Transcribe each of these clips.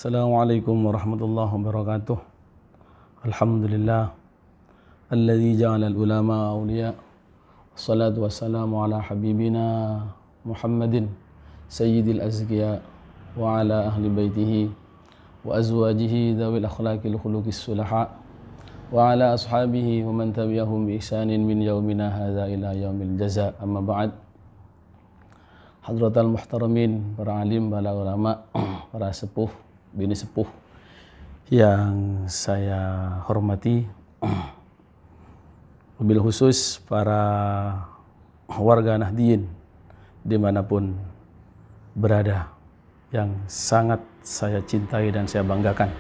Assalamualaikum warahmatullahi wabarakatuh. Alhamdulillah alladzi ja'ala al-ulama awliya. Wassalatu wassalamu ala habibina Muhammadin sayyidil azkiya wa ala ahli baitihi wa azwajihi dzawil akhlaqil khuluqis sulaha wa ala ashabihi wa man tabi'ahum bi ihsanin min yaumina hadza ila yaumil jaza. Amma ba'd. Hadratal muhtaramin, para alim, para ulama, para sepuh, bini sepuh yang saya hormati, wabil khusus para warga Nahdliyin dimanapun berada, yang sangat saya cintai dan saya banggakan.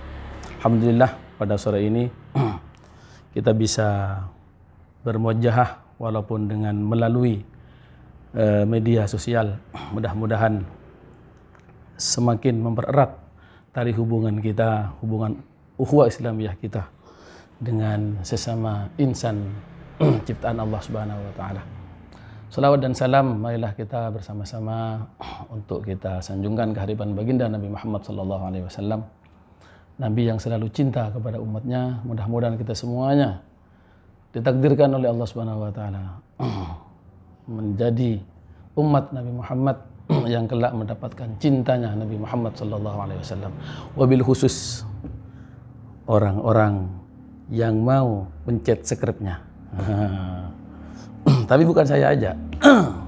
Alhamdulillah pada sore ini kita bisa bermuajahah walaupun dengan melalui media sosial. Mudah-mudahan semakin mempererat tali hubungan kita, hubungan ukhuwah Islamiyah kita dengan sesama insan ciptaan Allah Subhanahu wa taala. Salawat dan salam marilah kita bersama-sama untuk kita sanjungkan kehadiran baginda Nabi Muhammad sallallahu alaihi wasallam. Nabi yang selalu cinta kepada umatnya. Mudah-mudahan kita semuanya ditakdirkan oleh Allah Subhanahu wa taala menjadi umat Nabi Muhammad yang kelak mendapatkan cintanya Nabi Muhammad sallallahu alaihi wasallam. Wabil khusus orang-orang yang mau mencet skripnya. Tapi bukan saya aja.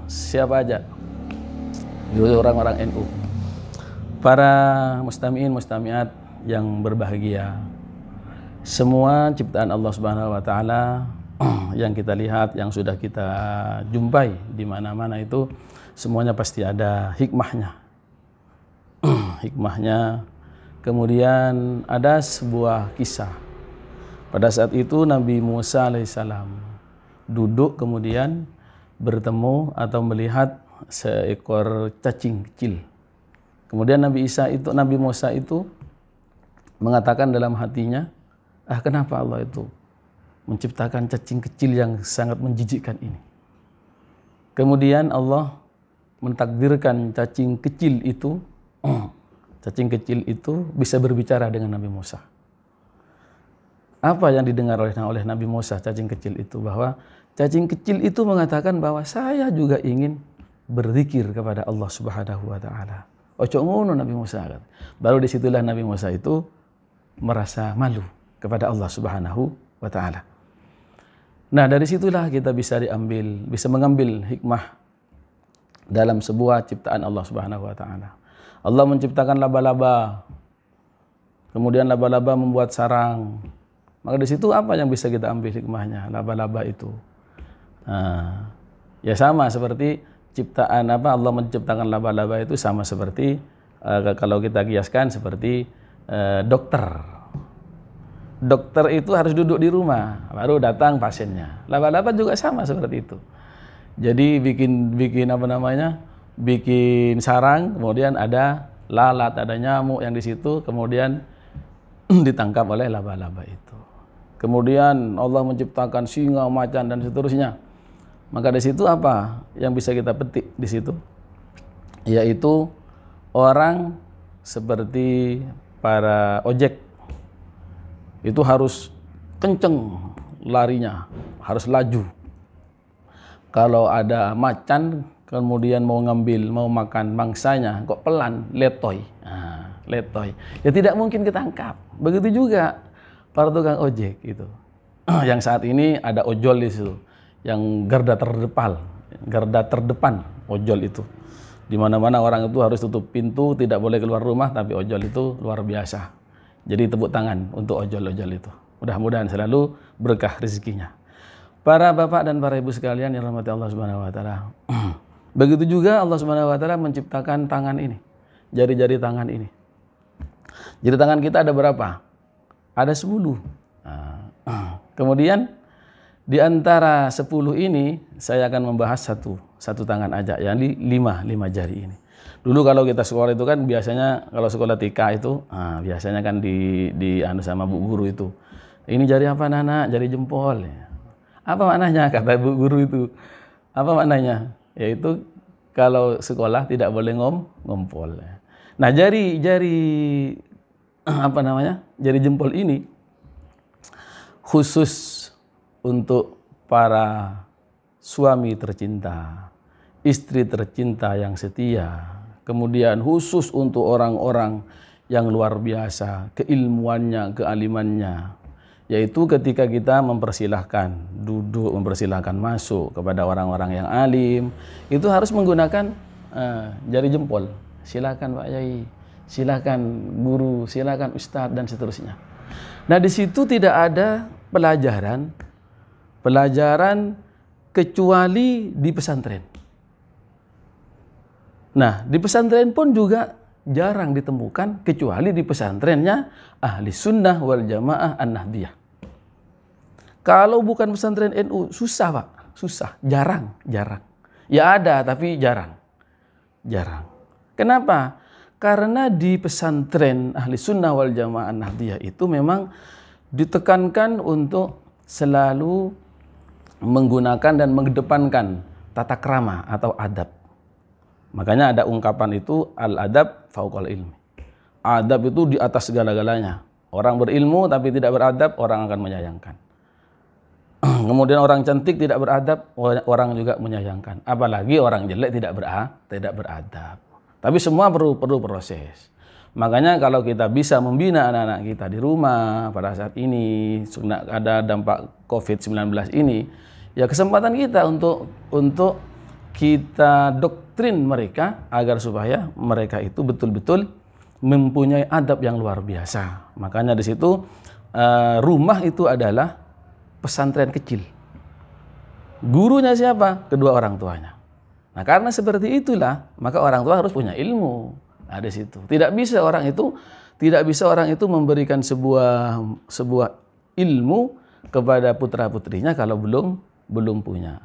Siapa aja? Orang-orang NU. Para mustami'in mustami'at yang berbahagia. Semua ciptaan Allah Subhanahu wa taala yang kita lihat, yang sudah kita jumpai di mana-mana itu semuanya pasti ada hikmahnya. Hikmahnya. Kemudian ada sebuah kisah. Pada saat itu Nabi Musa alaihissalam duduk kemudian bertemu atau melihat seekor cacing kecil. Kemudian Nabi Musa itu mengatakan dalam hatinya, kenapa Allah itu menciptakan cacing kecil yang sangat menjijikkan ini. Kemudian Allah mentakdirkan cacing kecil itu bisa berbicara dengan Nabi Musa. Apa yang didengar oleh Nabi Musa cacing kecil itu? Bahwa cacing kecil itu mengatakan bahwa saya juga ingin berzikir kepada Allah Subhanahu wa taala. Ojo ngono Nabi Musa. Baru disitulah Nabi Musa itu merasa malu kepada Allah Subhanahu wa taala. Nah, dari situlah kita bisa mengambil hikmah dalam sebuah ciptaan Allah Subhanahu wa taala. Allah menciptakan laba-laba. Kemudian laba-laba membuat sarang. Maka di situ apa yang bisa kita ambil hikmahnya laba-laba itu? Ya sama seperti ciptaan Allah menciptakan laba-laba itu sama seperti kalau kita kiaskan seperti dokter. Dokter itu harus duduk di rumah, baru datang pasiennya. Laba-laba juga sama seperti itu. Jadi bikin sarang, kemudian ada lalat, ada nyamuk yang di situ, kemudian ditangkap oleh laba-laba itu. Kemudian Allah menciptakan singa, macan dan seterusnya. Maka di situ apa yang bisa kita petik di situ? Yaitu orang seperti para ojek itu harus kenceng larinya, harus laju. Kalau ada macan kemudian mau makan mangsanya, kok pelan, letoy. Letoy. Ya tidak mungkin ketangkap. Begitu juga para tukang ojek itu. Yang saat ini ada ojol di situ, yang garda terdepan ojol itu. Di mana-mana orang itu harus tutup pintu, tidak boleh keluar rumah, tapi ojol itu luar biasa. Jadi tepuk tangan untuk ojol-ojol itu. Mudah-mudahan selalu berkah rezekinya. Para bapak dan para ibu sekalian yang dirahmati Allah Subhanahu wa taala. Begitu juga Allah Subhanahu wa taala menciptakan tangan ini. Jari-jari tangan ini. Jari tangan kita ada berapa? Ada 10. Kemudian di antara 10 ini saya akan membahas satu tangan aja, yang 5 jari ini. Dulu kalau kita sekolah itu kan biasanya kalau sekolah TK itu biasanya kan di sama bu guru itu. Ini jari apa Nana? Jari jempol. Apa maknanya kata bu guru itu? Apa maknanya? Yaitu kalau sekolah tidak boleh ngompol. Nah, jari apa namanya, jari jempol ini khusus untuk para suami tercinta, istri tercinta yang setia, kemudian khusus untuk orang-orang yang luar biasa keilmuannya, kealimannya, yaitu ketika kita mempersilahkan duduk, mempersilahkan masuk kepada orang-orang yang alim, itu harus menggunakan jari jempol. Silakan Pak Yai, silakan guru, silakan ustadz, dan seterusnya. Nah, di situ tidak ada pelajaran kecuali di pesantren. Nah, di pesantren pun juga jarang ditemukan kecuali di pesantrennya Ahli Sunnah wal Jamaah An-Nahdiyah. Kalau bukan pesantren NU, susah Pak, susah, jarang. Ya ada, tapi jarang. Kenapa? Karena di pesantren Ahli Sunnah wal Jamaah An-Nahdiyah itu memang ditekankan untuk selalu menggunakan dan mengedepankan tata krama atau adab. Makanya ada ungkapan itu, al-adab fauqal ilmi. Adab itu di atas segala-galanya. Orang berilmu tapi tidak beradab, orang akan menyayangkan. Kemudian orang cantik tidak beradab, orang juga menyayangkan. Apalagi orang jelek tidak beradab. Tapi semua perlu proses. Makanya kalau kita bisa membina anak-anak kita di rumah pada saat ini, ada dampak COVID-19 ini, ya kesempatan kita untuk kita doktrin mereka agar supaya mereka itu betul-betul mempunyai adab yang luar biasa. Makanya di situ rumah itu adalah pesantren kecil. Gurunya siapa? Kedua orang tuanya. Nah, karena seperti itulah, maka orang tua harus punya ilmu. Ada di situ. Tidak bisa orang itu memberikan sebuah ilmu kepada putra-putrinya kalau belum punya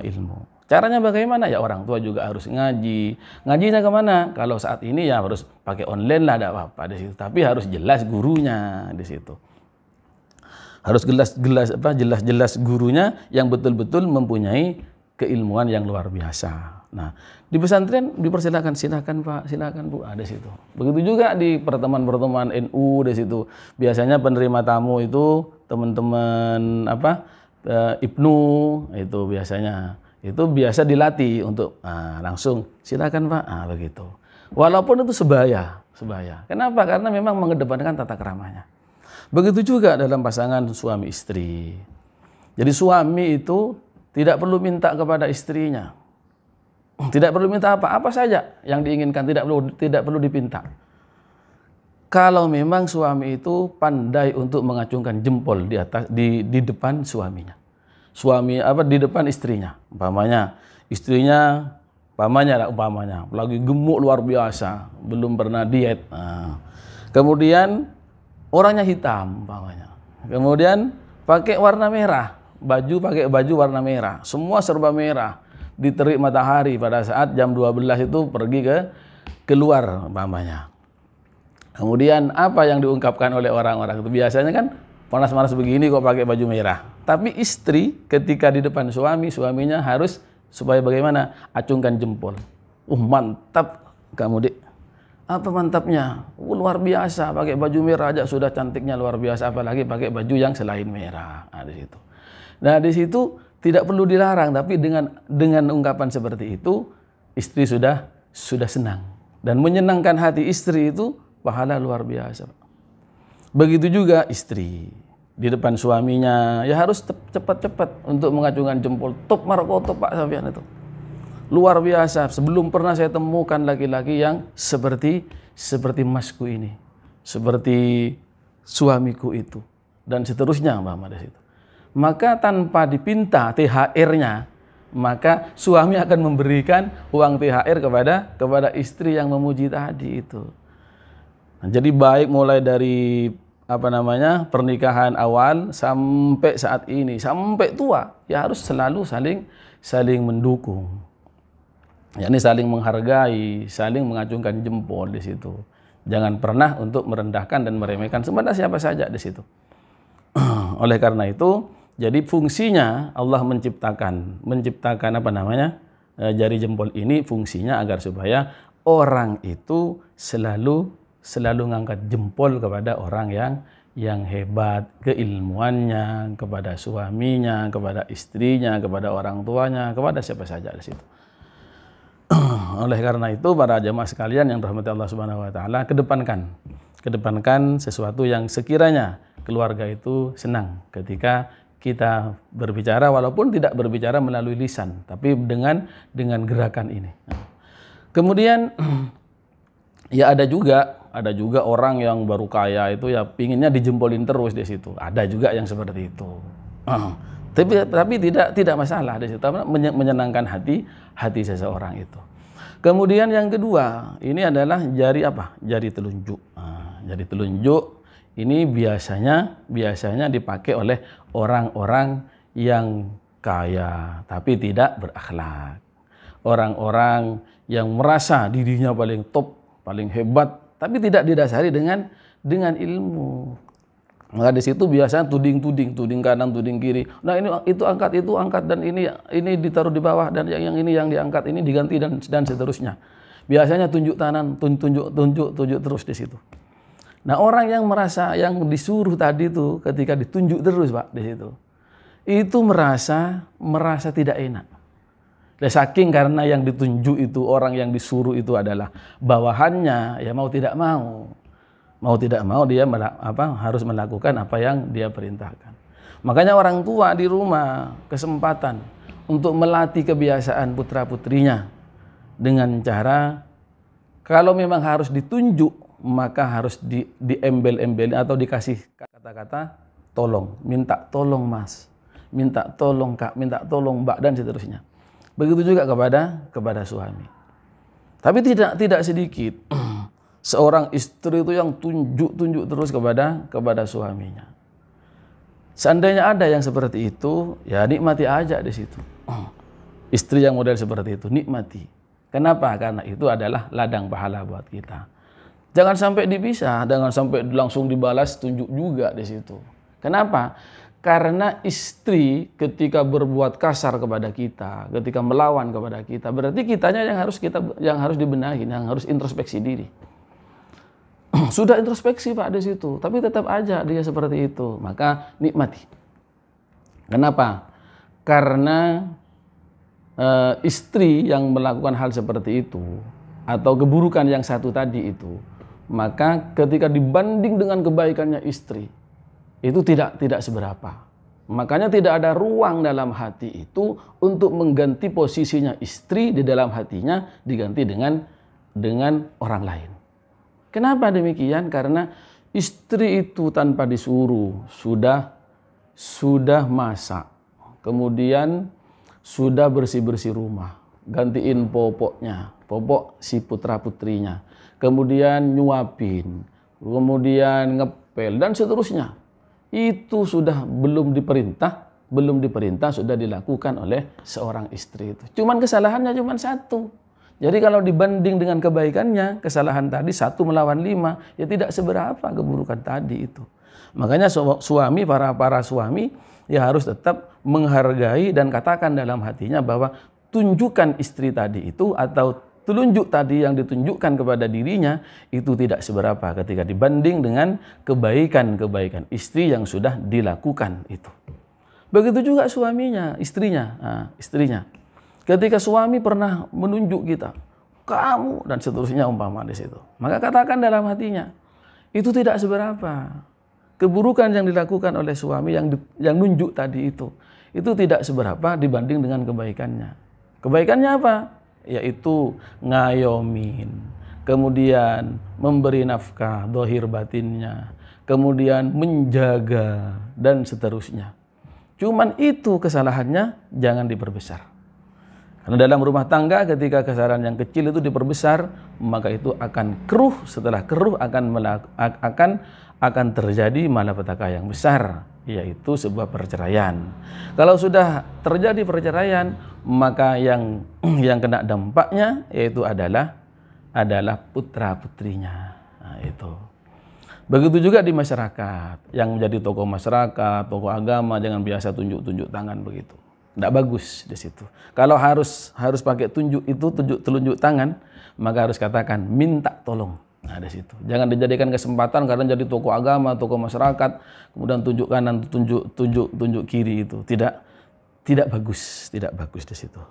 ilmu. Caranya bagaimana? Ya orang tua juga harus ngaji. Ngajinya kemana? Kalau saat ini ya harus pakai online lah, tidak apa-apa di situ. Tapi harus jelas gurunya di situ. Harus jelas gurunya yang betul-betul mempunyai keilmuan yang luar biasa. Nah, di pesantren dipersilakan, silakan Pak, silakan Bu, ada situ. Begitu juga di pertemuan-pertemuan NU di situ. Biasanya penerima tamu itu teman-teman Ibnu itu biasanya. Itu biasa dilatih untuk langsung silakan Pak, begitu. Walaupun itu sebaya. Kenapa? Karena memang mengedepankan tata keramanya. Begitu juga dalam pasangan suami istri. Jadi suami itu tidak perlu minta kepada istrinya. Tidak perlu minta apa saja yang diinginkan, tidak perlu dipinta. Kalau memang suami itu pandai untuk mengacungkan jempol di depan suaminya. Di depan istrinya. Istrinya lagi gemuk luar biasa, belum pernah diet. Kemudian orangnya hitam Kemudian pakai warna merah. Pakai baju warna merah, semua serba merah, diterik matahari pada saat jam 12 itu pergi keluar umpamanya. Kemudian apa yang diungkapkan oleh orang-orang itu? Biasanya kan panas-panas begini kok pakai baju merah. Tapi istri ketika di depan suaminya harus supaya bagaimana? Acungkan jempol. Mantap kamu Dik. Apa mantapnya? Luar biasa, pakai baju merah aja sudah cantiknya luar biasa, apalagi pakai baju yang selain merah. Di situ. Nah, di situ tidak perlu dilarang, tapi dengan ungkapan seperti itu istri sudah senang, dan menyenangkan hati istri itu pahala luar biasa. Begitu juga istri di depan suaminya ya harus cepat-cepat untuk mengacungkan jempol. Top markotop Pak Safian itu luar biasa. Sebelum pernah saya temukan laki-laki yang seperti masku ini, seperti suamiku itu, dan seterusnya Mbak di situ. Maka tanpa dipinta THR-nya, maka suami akan memberikan uang THR kepada istri yang memuji tadi itu. Nah, jadi baik mulai dari pernikahan awal sampai saat ini, sampai tua, ya harus selalu saling mendukung. Yakni saling menghargai, saling mengacungkan jempol di situ. Jangan pernah untuk merendahkan dan meremehkan sebenarnya siapa saja di situ. Oleh karena itu, jadi fungsinya Allah menciptakan jari jempol ini fungsinya agar supaya orang itu selalu selalu ngangkat jempol kepada orang yang hebat, keilmuannya, kepada suaminya, kepada istrinya, kepada orang tuanya, kepada siapa saja di situ. Oleh karena itu para jamaah sekalian yang dirahmati Allah Subhanahu wa taala, kedepankan sesuatu yang sekiranya keluarga itu senang ketika kita berbicara, walaupun tidak berbicara melalui lisan, tapi dengan gerakan ini. Kemudian ya ada juga orang yang baru kaya itu ya pinginnya dijempolin terus di situ. Ada juga yang seperti itu. Tapi tidak masalah di situ, menyenangkan hati seseorang itu. Kemudian yang kedua, ini adalah jari apa? Jari telunjuk. Jari telunjuk ini biasanya dipakai oleh orang-orang yang kaya tapi tidak berakhlak. Orang-orang yang merasa dirinya paling top, paling hebat, tapi tidak didasari dengan ilmu. Maka di situ biasanya tuding kanan, tuding kiri. Nah ini itu angkat dan ini ditaruh di bawah dan yang ini yang diangkat ini diganti dan seterusnya. Biasanya tunjuk tangan, tunjuk terus di situ. Nah orang yang merasa yang disuruh tadi itu ketika ditunjuk terus Pak di situ, itu merasa tidak enak. Dan saking karena yang ditunjuk itu orang yang disuruh itu adalah bawahannya, ya mau tidak mau dia harus melakukan apa yang dia perintahkan. Makanya orang tua di rumah kesempatan untuk melatih kebiasaan putra-putrinya dengan cara kalau memang harus ditunjuk maka harus diembel-embel atau dikasih kata-kata tolong, minta tolong Mas, minta tolong Kak, minta tolong Mbak dan seterusnya. Begitu juga kepada suami. Tapi tidak sedikit seorang istri itu yang tunjuk terus kepada suaminya. Seandainya ada yang seperti itu, ya nikmati aja di situ. Istri yang model seperti itu nikmati. Kenapa? Karena itu adalah ladang pahala buat kita. Jangan sampai dipisah, jangan sampai langsung dibalas tunjuk juga di situ. Kenapa? Karena istri ketika berbuat kasar kepada kita, ketika melawan kepada kita, berarti kitanya yang harus dibenahi, yang harus introspeksi diri. Sudah introspeksi Pak di situ, tapi tetap aja dia seperti itu, maka nikmati. Kenapa? Karena istri yang melakukan hal seperti itu atau keburukan yang satu tadi itu, maka ketika dibanding dengan kebaikannya istri itu tidak seberapa. Makanya tidak ada ruang dalam hati itu untuk mengganti posisinya istri di dalam hatinya diganti dengan orang lain. Kenapa demikian? Karena istri itu tanpa disuruh sudah masak, kemudian sudah bersih-bersih rumah, gantiin popok si putra-putrinya, kemudian nyuapin, kemudian ngepel dan seterusnya. Itu sudah belum diperintah sudah dilakukan oleh seorang istri itu. Cuman kesalahannya cuma satu. Jadi kalau dibanding dengan kebaikannya, kesalahan tadi 1 melawan 5, ya tidak seberapa keburukan tadi itu. Makanya suami, para suami ya harus tetap menghargai dan katakan dalam hatinya bahwa tunjukkan istri tadi itu atau telunjuk tadi yang ditunjukkan kepada dirinya itu tidak seberapa ketika dibanding dengan kebaikan istri yang sudah dilakukan itu. Begitu juga suaminya, istrinya. Ketika suami pernah menunjuk kita, kamu dan seterusnya umpama di situ, maka katakan dalam hatinya, itu tidak seberapa. Keburukan yang dilakukan oleh suami yang nunjuk tadi itu tidak seberapa dibanding dengan kebaikannya. Kebaikannya apa? Yaitu ngayomin, kemudian memberi nafkah dohir batinnya, kemudian menjaga dan seterusnya. Cuman itu kesalahannya jangan diperbesar. Karena dalam rumah tangga ketika kesalahan yang kecil itu diperbesar, maka itu akan keruh, setelah keruh akan terjadi malapetaka yang besar, yaitu sebuah perceraian. Kalau sudah terjadi perceraian, maka yang kena dampaknya yaitu adalah putra-putrinya. Nah, itu. Begitu juga di masyarakat, yang menjadi tokoh masyarakat, tokoh agama jangan biasa tunjuk tangan begitu. Tidak bagus di situ. Kalau harus pakai telunjuk tangan, maka harus katakan minta tolong. Nah, di situ. Jangan dijadikan kesempatan karena jadi tokoh agama, tokoh masyarakat, kemudian tunjuk kanan, tunjuk kiri itu. Tidak bagus, tidak bagus di situ.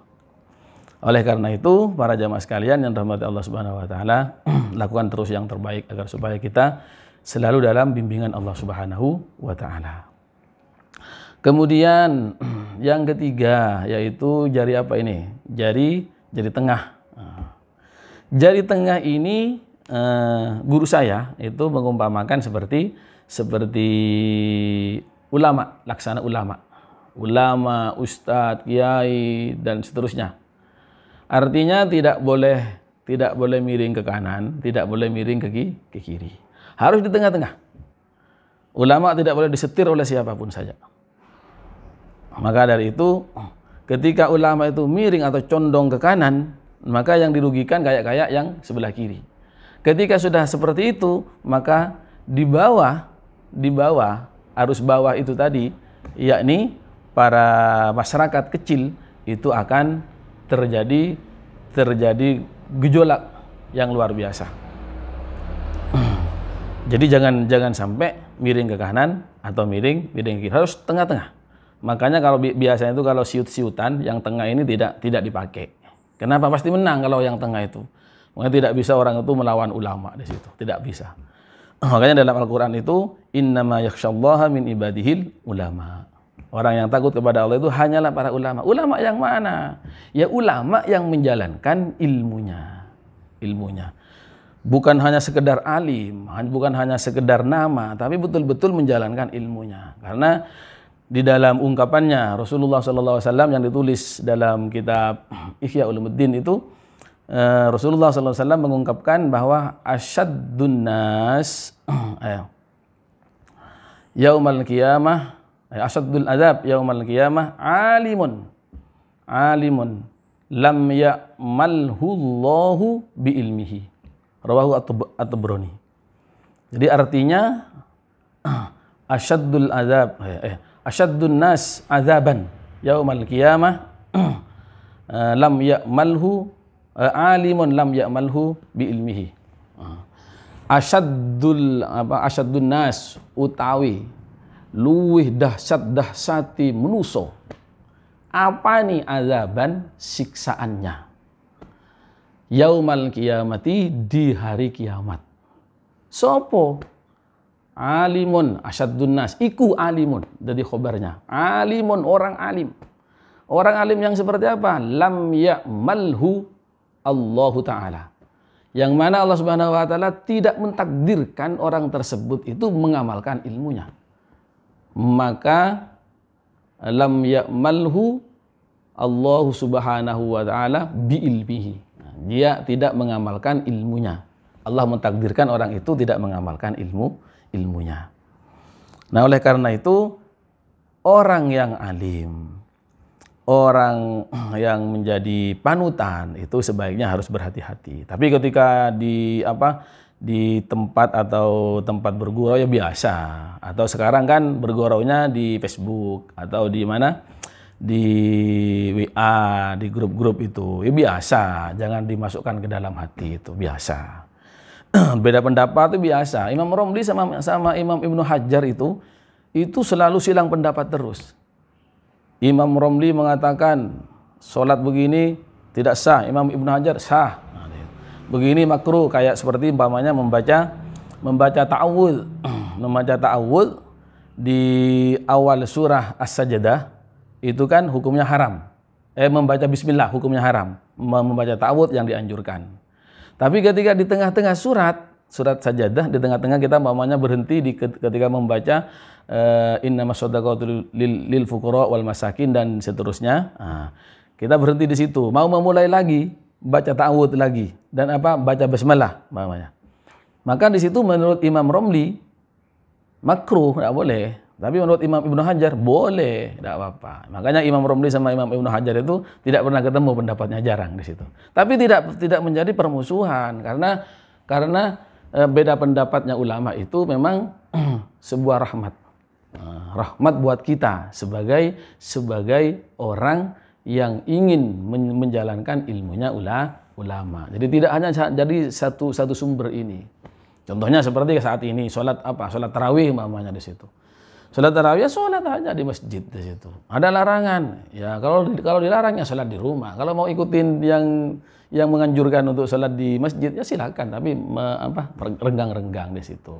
Oleh karena itu, para jamaah sekalian yang dirahmati Allah Subhanahu wa taala, lakukan terus yang terbaik agar supaya kita selalu dalam bimbingan Allah Subhanahu wa taala. Kemudian yang ketiga yaitu jari apa ini? Jari tengah. Jari tengah ini guru saya itu mengumpamakan seperti ulama, laksana ulama, ustadz, kiai dan seterusnya. Artinya tidak boleh miring ke kanan, tidak boleh miring ke kiri. Harus di tengah-tengah. Ulama tidak boleh disetir oleh siapapun saja. Maka dari itu, ketika ulama itu miring atau condong ke kanan, maka yang dirugikan kayak yang sebelah kiri. Ketika sudah seperti itu, maka di bawah arus bawah itu tadi, yakni para masyarakat kecil itu akan terjadi gejolak yang luar biasa. Jadi jangan sampai miring ke kanan atau miring ke kiri, harus tengah-tengah. Makanya kalau biasanya itu kalau siut-siutan yang tengah ini tidak dipakai. Kenapa? Pasti menang kalau yang tengah itu. Makanya tidak bisa orang itu melawan ulama di situ, tidak bisa. Makanya dalam Al-Qur'an itu innama yakhsyallaha min ibadihil ulama. Orang yang takut kepada Allah itu hanyalah para ulama. Ulama yang mana? Ya ulama yang menjalankan ilmunya. Bukan hanya sekedar alim, bukan hanya sekedar nama, tapi betul-betul menjalankan ilmunya. Karena di dalam ungkapannya Rasulullah SAW yang ditulis dalam kitab Ihya Ulumuddin itu, Rasulullah SAW mengungkapkan bahwa asyaddun nas yaumal qiyamah, asyaddul azab yaumal qiyamah alimun lam ya'malhu Allahu bi ilmihi. Rawahu At-Tabrani. Jadi artinya asyaddul azab asyaddun nas azaban yaumal qiyamah lam ya'malhu alimun lam ya'malhu bi ilmihi. Asyaddun nas utawi luwih dahsyati menuso. Apa nih azaban? Siksaannya. Yaumal qiyamati, di hari kiamat. Sopo? Alimun asyaddun nas, iku alimun, jadi khobarnya. Alimun, orang alim. Orang alim yang seperti apa? Lam ya'malhu Allahu Ta'ala. Yang mana Allah Subhanahu wa Ta'ala tidak mentakdirkan orang tersebut itu mengamalkan ilmunya. Maka lam ya'malhu Allahu Subhanahu wa Ta'ala bi ilmihi. Dia tidak mengamalkan ilmunya. Allah mentakdirkan orang itu tidak mengamalkan ilmunya. Nah, oleh karena itu orang yang alim, orang yang menjadi panutan itu sebaiknya harus berhati-hati. Tapi ketika di tempat atau tempat bergurau ya biasa. Atau sekarang kan berguraunya di Facebook atau di mana? Di WA, di grup-grup itu. Ya biasa, jangan dimasukkan ke dalam hati, itu biasa. Beda pendapat itu biasa. Imam Romli sama Imam Ibnu Hajar itu selalu silang pendapat terus. Imam Romli mengatakan sholat begini tidak sah, Imam Ibnu Hajar sah. Begini makruh, kayak seperti umpamanya membaca ta'awudz. Membaca ta'awudz di awal surah As-Sajdah itu kan hukumnya haram. Membaca bismillah hukumnya haram. Membaca ta'awudz yang dianjurkan. Tapi ketika di tengah-tengah surat Sajadah, di tengah-tengah kita umpamanya berhenti ketika membaca innamas shadaqatu lil fuqara wal masakin dan seterusnya. Nah, kita berhenti di situ. Mau memulai lagi, baca ta'awudz lagi dan baca basmalah umpamanya. Maka di situ menurut Imam Romli makruh, tidak boleh. Tapi menurut Imam Ibnu Hajar boleh, tidak apa-apa. Makanya Imam Romli sama Imam Ibnu Hajar itu tidak pernah ketemu, pendapatnya jarang di situ. Tapi tidak menjadi permusuhan karena beda pendapatnya ulama itu memang sebuah rahmat. Rahmat buat kita sebagai orang yang ingin menjalankan ilmunya ulama. Jadi tidak hanya jadi satu sumber ini. Contohnya seperti saat ini sholat tarawih mamanya di situ. Sholat tarawih ya sholat aja di masjid di situ. Ada larangan ya, kalau dilarang ya sholat di rumah. Kalau mau ikutin yang menganjurkan untuk sholat di masjid ya silakan, tapi renggang-renggang di situ.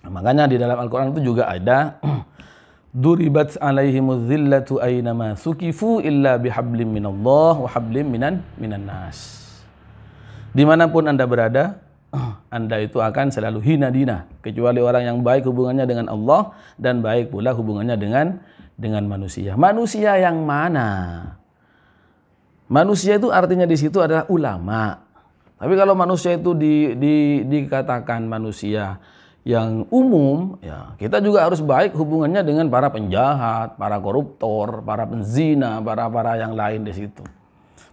Makanya di dalam Al-Quran itu juga ada duribat alaihimuz zillatu aynama sukifu illa bihablim minallah wa hablim minan nas. Dimanapun Anda berada, Anda itu akan selalu hina dina, kecuali orang yang baik hubungannya dengan Allah dan baik pula hubungannya dengan manusia. Manusia yang mana? Manusia itu artinya di situ adalah ulama. Tapi kalau manusia itu dikatakan manusia yang umum, ya kita juga harus baik hubungannya dengan para penjahat, para koruptor, para penzina, para yang lain di situ.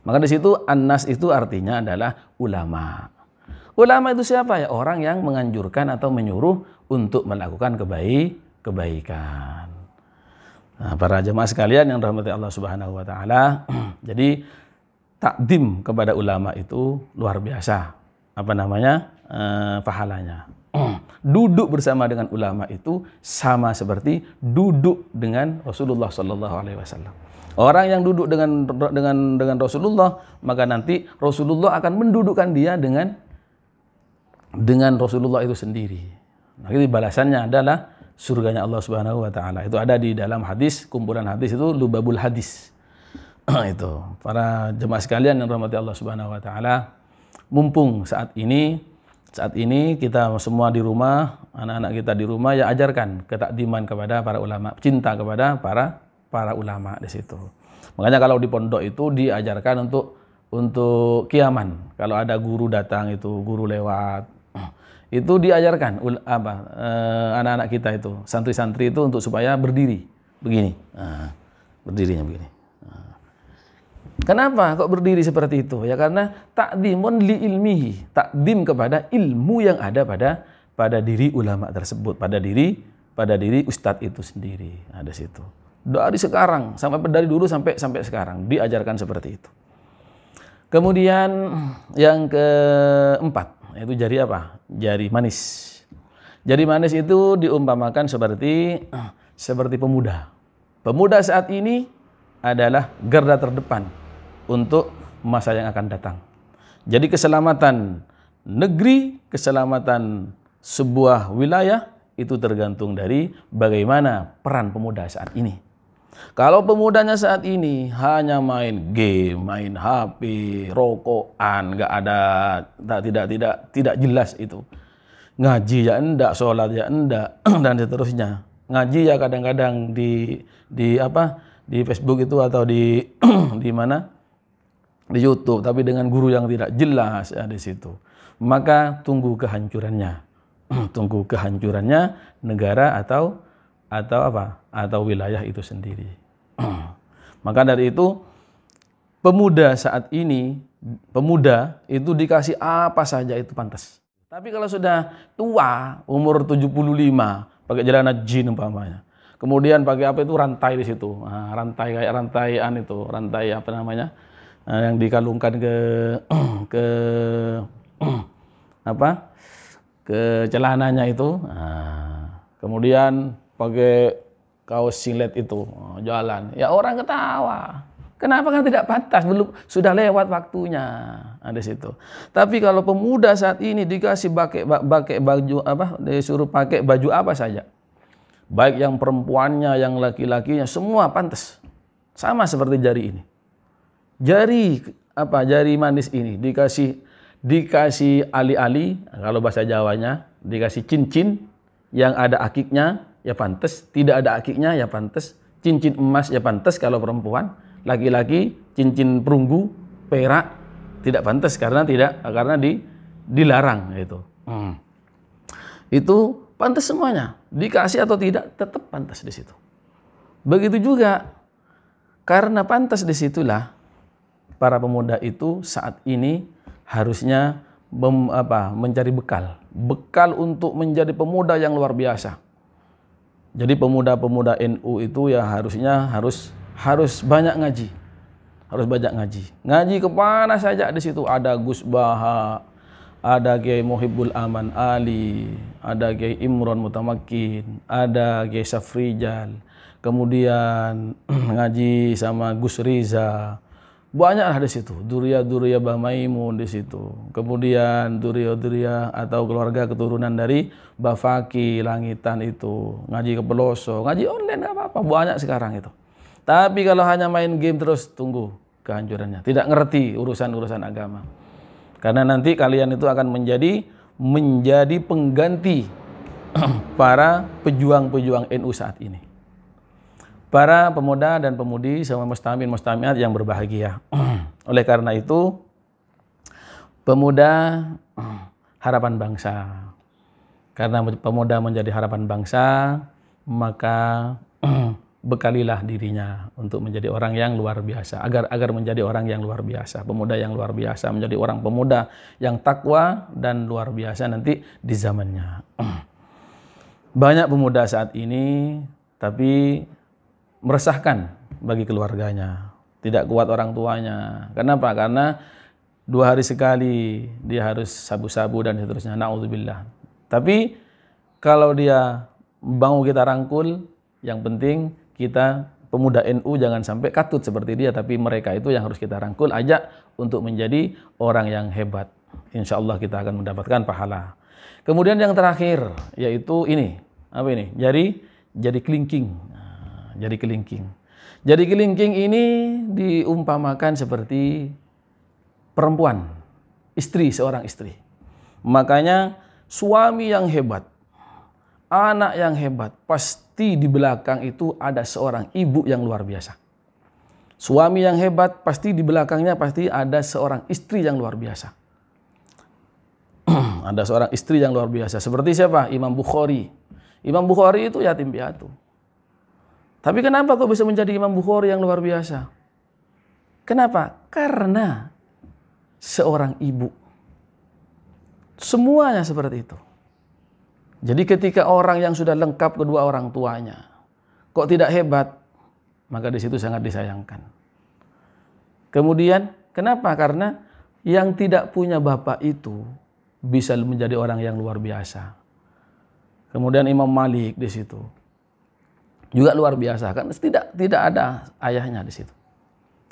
Maka di situ an-nas itu artinya adalah ulama. Ulama itu siapa ya? Orang yang menganjurkan atau menyuruh untuk melakukan kebaikan. Nah, para jemaah sekalian yang dirahmati Allah Subhanahu wa taala, jadi takdim kepada ulama itu luar biasa. Pahalanya. Duduk bersama dengan ulama itu sama seperti duduk dengan Rasulullah Sallallahu Alaihi Wasallam. Orang yang duduk dengan Rasulullah, maka nanti Rasulullah akan mendudukkan dia dengan Rasulullah itu sendiri. Nah, itu balasannya adalah surganya Allah Subhanahu Wa Taala. Itu ada di dalam hadis, kumpulan hadis itu Lubabul Hadis. Itu para jemaah sekalian yang dirahmati Allah Subhanahu Wa Taala, mumpung saat ini kita semua di rumah, anak-anak kita di rumah, ya ajarkan ketakdiman kepada para ulama, cinta kepada para ulama di situ. Makanya kalau di pondok itu diajarkan untuk kiaman. Kalau ada guru datang itu, guru lewat, itu diajarkan anak-anak kita itu, santri-santri itu untuk supaya berdiri begini. Nah, berdirinya begini. Kenapa kok berdiri seperti itu? Ya karena takdimun li ilmihi, takdim kepada ilmu yang ada pada diri ulama tersebut, pada diri ustadz itu sendiri. Ada situ. Dari sekarang dari dulu sampai sekarang diajarkan seperti itu. Kemudian yang keempat yaitu jari apa? Jari manis. Jari manis itu diumpamakan seperti pemuda. Pemuda saat ini adalah garda terdepan untuk masa yang akan datang. Jadi keselamatan negeri, keselamatan sebuah wilayah itu tergantung dari bagaimana peran pemuda saat ini. Kalau pemudanya saat ini hanya main game, main HP, rokokan, tidak jelas itu. Ngaji ya enggak, sholat ya enggak, dan seterusnya. Ngaji ya kadang-kadang di Facebook itu atau di mana? Di YouTube, tapi dengan guru yang tidak jelas ya di situ. Maka tunggu kehancurannya. Tunggu kehancurannya negara atau wilayah itu sendiri. Maka dari itu pemuda saat ini, pemuda itu dikasih apa saja itu pantas. Tapi kalau sudah tua, umur 75, pakai celana jin umpamanya. Kemudian pakai apa itu rantai di situ. Nah, rantai kayak rantaian itu, rantai apa namanya? Yang dikalungkan ke celananya itu. Nah, kemudian pakai kaos singlet itu jalan. Ya orang ketawa. Kenapa kan tidak pantas? Belum, sudah lewat waktunya. Ada situ. Tapi kalau pemuda saat ini dikasih pakai baju disuruh pakai baju apa saja. Baik yang perempuannya, yang laki-lakinya, semua pantas. Sama seperti jari ini. Jari manis ini dikasih ali-ali, kalau bahasa Jawanya dikasih cincin yang ada akiknya ya pantas, tidak ada akiknya ya pantas, cincin emas ya pantas kalau perempuan, laki-laki cincin perunggu, perak tidak pantas karena dilarang gitu. Itu pantas semuanya, dikasih atau tidak tetap pantas di situ. Begitu juga karena pantas disitulah para pemuda itu saat ini harusnya mencari bekal untuk menjadi pemuda yang luar biasa. Jadi pemuda-pemuda NU itu ya harus banyak ngaji, harus banyak ngaji. Ngaji kemana saja di situ, ada Gus Baha, ada Kiai Muhibbul Aman Ali, ada Kiai Imron Mutamakin, ada Kiai Safrijal, kemudian ngaji sama Gus Riza. Banyaklah di situ, Duria Bah Maimun di situ. Kemudian Duria atau keluarga keturunan dari Bah Faki Langitan itu, ngaji ke Peloso, ngaji online enggak apa-apa, banyak sekarang itu. Tapi kalau hanya main game terus, tunggu kehancurannya. Tidak ngerti urusan-urusan agama. Karena nanti kalian itu akan menjadi pengganti para pejuang-pejuang NU saat ini. Para pemuda dan pemudi sama mustamiat yang berbahagia. Oleh karena itu, pemuda harapan bangsa. Karena pemuda menjadi harapan bangsa, maka bekalilah dirinya untuk menjadi orang yang luar biasa. Agar menjadi orang yang luar biasa. Pemuda yang luar biasa, menjadi orang pemuda yang takwa dan luar biasa nanti di zamannya. Banyak pemuda saat ini, tapi meresahkan bagi keluarganya, tidak kuat orang tuanya. Kenapa? Karena 2 hari sekali dia harus sabu-sabu dan seterusnya. Na'udzubillah. Tapi kalau dia mau kita rangkul, yang penting kita pemuda NU jangan sampai katut seperti dia, tapi mereka itu yang harus kita rangkul, ajak untuk menjadi orang yang hebat. Insya Allah kita akan mendapatkan pahala. Kemudian yang terakhir yaitu ini, apa ini? Jari kelingking. Jari kelingking. Jari kelingking ini diumpamakan seperti perempuan, seorang istri. Makanya suami yang hebat, anak yang hebat, pasti di belakang itu ada seorang ibu yang luar biasa. Suami yang hebat, pasti di belakangnya pasti ada seorang istri yang luar biasa. Ada seorang istri yang luar biasa. Seperti siapa? Imam Bukhari. Imam Bukhari itu yatim piatu. Tapi kenapa kok bisa menjadi Imam Bukhari yang luar biasa? Kenapa? Karena seorang ibu. Semuanya seperti itu. Jadi ketika orang yang sudah lengkap kedua orang tuanya, kok tidak hebat, maka di situ sangat disayangkan. Kemudian, kenapa? Karena yang tidak punya bapak itu bisa menjadi orang yang luar biasa. Kemudian Imam Malik di situ juga luar biasa, kan tidak ada ayahnya di situ.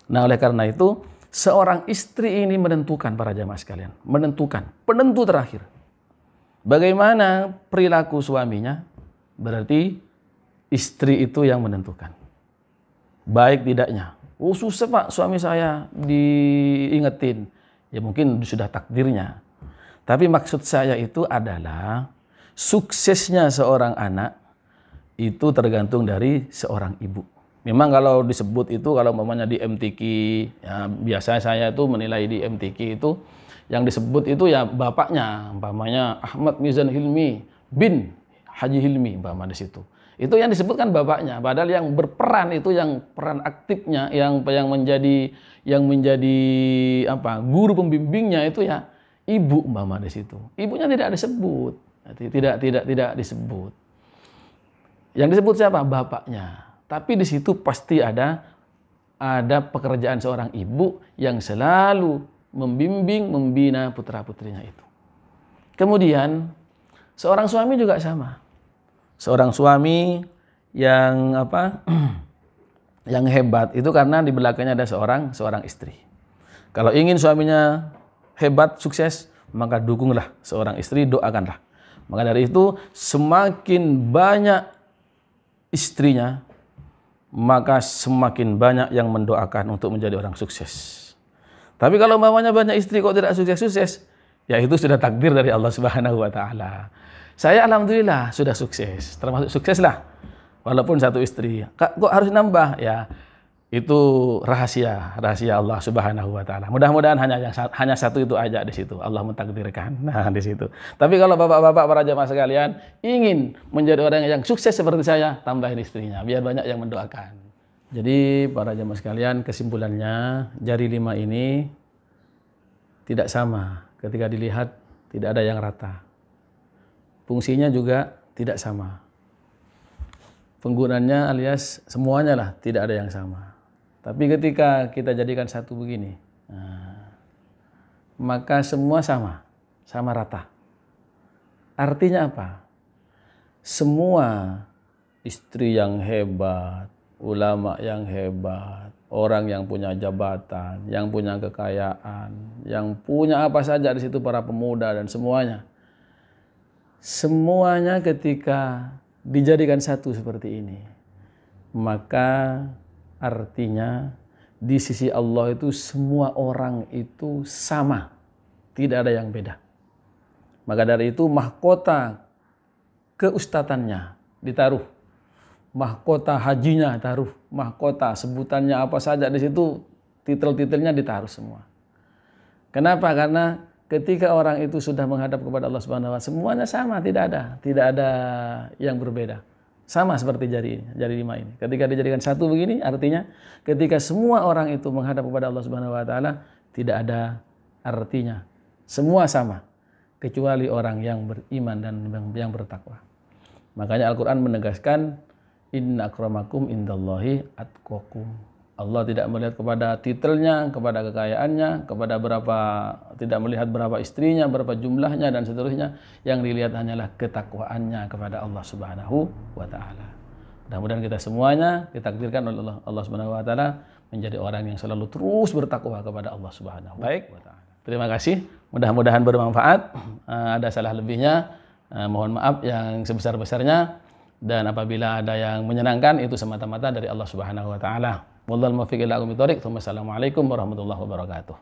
Nah, oleh karena itu seorang istri ini menentukan, para jamaah sekalian, penentu terakhir. Bagaimana perilaku suaminya, berarti istri itu yang menentukan. Baik tidaknya. Oh, susah Pak, suami saya diingetin. Ya mungkin sudah takdirnya. Tapi maksud saya itu adalah suksesnya seorang anak itu tergantung dari seorang ibu. Memang kalau disebut itu, kalau umpamanya di MTQ, ya biasa saya itu menilai di MTQ itu, yang disebut itu ya bapaknya, umpamanya Ahmad Mizan Hilmi bin Haji Hilmi, umpama di situ. Itu yang disebutkan bapaknya, padahal yang berperan itu, yang peran aktifnya, yang menjadi guru pembimbingnya itu ya ibu, umpama di situ. Ibunya tidak disebut, tidak disebut. Yang disebut siapa? Bapaknya. Tapi di situ pasti ada pekerjaan seorang ibu yang selalu membimbing, membina putra-putrinya itu. Kemudian seorang suami juga sama. Seorang suami yang yang hebat itu karena di belakangnya ada seorang istri. Kalau ingin suaminya hebat, sukses, maka dukunglah seorang istri, doakanlah. Maka dari itu semakin banyak istrinya, maka semakin banyak yang mendoakan untuk menjadi orang sukses. Tapi kalau umpamanya banyak istri kok tidak sukses-sukses, ya itu sudah takdir dari Allah Subhanahu wa taala. Saya alhamdulillah sudah sukses, termasuk sukses lah. Walaupun satu istri. Kok harus nambah? Ya, itu rahasia Allah Subhanahu wa taala. Mudah-mudahan hanya satu itu aja di situ. Allah mentakdirkan. Nah, di situ. Tapi kalau bapak-bapak para jamaah sekalian ingin menjadi orang yang sukses seperti saya, tambahin istrinya biar banyak yang mendoakan. Jadi para jamaah sekalian, kesimpulannya jari 5 ini tidak sama. Ketika dilihat tidak ada yang rata. Fungsinya juga tidak sama. Penggunaannya alias semuanya lah tidak ada yang sama. Tapi ketika kita jadikan satu begini, maka semua sama rata. Artinya apa? Semua istri yang hebat, ulama yang hebat, orang yang punya jabatan, yang punya kekayaan, yang punya apa saja di situ, para pemuda dan semuanya. Semuanya ketika dijadikan satu seperti ini, maka artinya di sisi Allah itu semua orang itu sama, tidak ada yang beda. Maka dari itu mahkota keustatannya ditaruh, mahkota hajinya taruh, mahkota sebutannya apa saja di situ, titel-titelnya ditaruh semua. Kenapa? Karena ketika orang itu sudah menghadap kepada Allah Subhanahu wa taala, semuanya sama, tidak ada yang berbeda. Sama seperti jari 5 ini. Ketika dijadikan satu begini, artinya ketika semua orang itu menghadap kepada Allah Subhanahu wa taala, tidak ada artinya. Semua sama, kecuali orang yang beriman dan yang bertakwa. Makanya Al-Qur'an menegaskan, inna akramakum indallahi atqakum. Allah tidak melihat kepada titelnya, kepada kekayaannya, kepada tidak melihat berapa istrinya, berapa jumlahnya dan seterusnya. Yang dilihat hanyalah ketakwaannya kepada Allah Subhanahu wa taala. Mudah-mudahan kita semuanya ditakdirkan oleh Allah Subhanahu wa taala menjadi orang yang selalu terus bertakwa kepada Allah Subhanahu wa taala. Terima kasih. Mudah-mudahan bermanfaat. Ada salah lebihnya, mohon maaf yang sebesar-besarnya, dan apabila ada yang menyenangkan itu semata-mata dari Allah Subhanahu wa taala. Wallahul muwaffiq ila aqwamit thoriq. Assalamualaikum warahmatullahi wabarakatuh.